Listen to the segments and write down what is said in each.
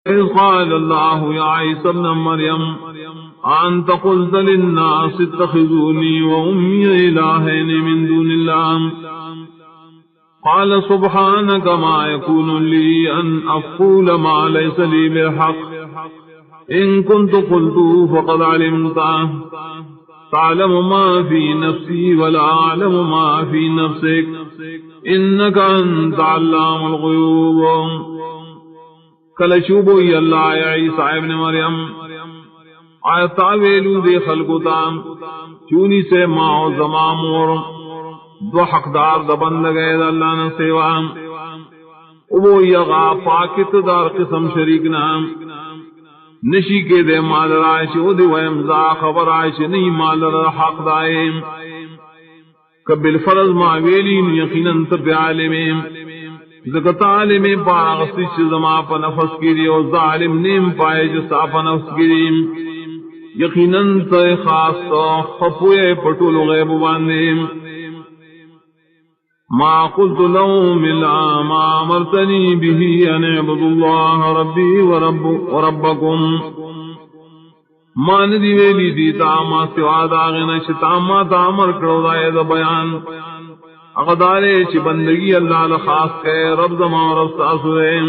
إذ قال الله يا عيسى ابن مريم أنت قلت للناس اتخذوني وأمي إلهين من دون الله قال سبحانك ما يكون لي أن أقول ما ليس لي بالحق إن كنت قلته فقد علمته تعلم ما في نفسي ولا أعلم ما في نفسك إنك أنت علام الغيوب. کلشوبو یا اللہ یا عیسیٰ ابن مریم آیتا ویلو دے خلقتا چونی سے ماں و زمام اور دو حقدار دا بندگے دا اللہ نے سیوا ابو یغا پاکت دار قسم شریکنا نشی کے دے مال رائش او دے ویمزا خبر آئش نہیں مال حق دائم کبل فرض ما ویلین یقیناً تب عالمیم زکت عالم پاغ سچ زما پا نفس گری و ظالم نیم پائے جسا پا نفس گری یقیناً تا خاص تا خفوئے پٹول غیب باندیم ما قلت لهم الا ما امرتنی به ان اعبدوا الله ربی وربکم ما ندی ویلی دیتا ما سوا داغنا شتا ما تا امر کرو دائے دا بیان اقدارے چی بندگی اللہ لخاص کے رب زمان و رب ساسوئے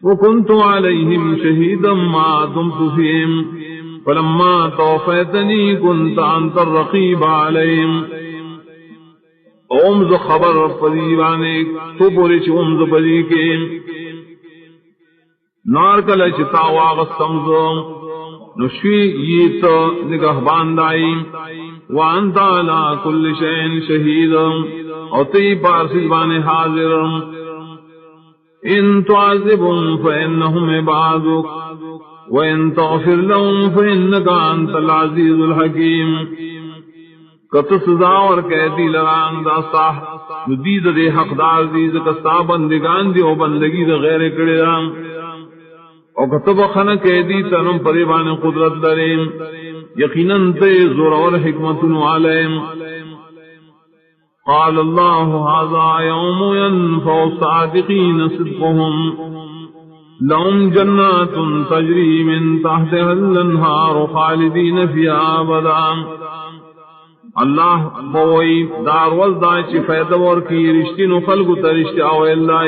وکنت علیہم شہیدا ما دمت فیہم فلما توفیتنی کنت انت الرقیب علیہم اومز خبر پذیوانے تو پوری چی اومز پذی کے نار کلچ تاواغ سمزو نشوی یہ تو نگہ باندائی وانت علی کل شئین شہید اور تی پارسی بانے حاضر ان تعذبهم فإنهم عبادك وإن تغفر لهم فإنك أنت العزيز الحكيم کت سزا اور کہتی لران دا صاح ندید دے حقدار دیز کستا بندگان دی او بندگی دا غیر کردام او کتب خنا کہتی تنم پریبان قدرت دریم یقیناً تے زور اور حکمت علیم قال اللہ هذا يوم ينفع الصادقین صدقهم لهم جنات تجری من تحتها الانہار خالدین فیہا ابدا. اللہ بوئی دار وزدہ چی فیدور کی رشتی نو خلق ترشتی آوے اللہ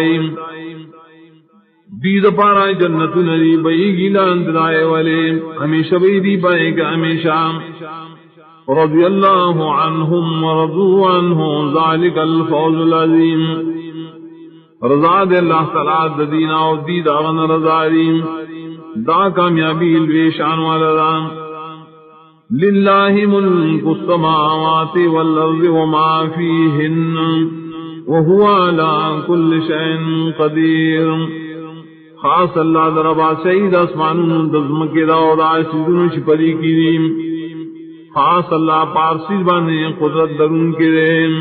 دید پارا جنت نری بئی گیلان دلائے والے ہمیشہ بئی دی پائے گا ہمیشہ رضی اللہ عنہم ورضو عنہ ذالک الفوز العظیم. رضا دے اللہ تعالی دینا و دید آغن رضاریم دا کامیابی الویشان والا. للہ ملک السماوات والارض وما فیہن وہو علی کل شئین قدیر. خاص اللہ دربا سید اسمان دزم کے داؤ دا سیدن شپری کی دیم خاص اللہ پارسی بانے قدرت درون کے دیم.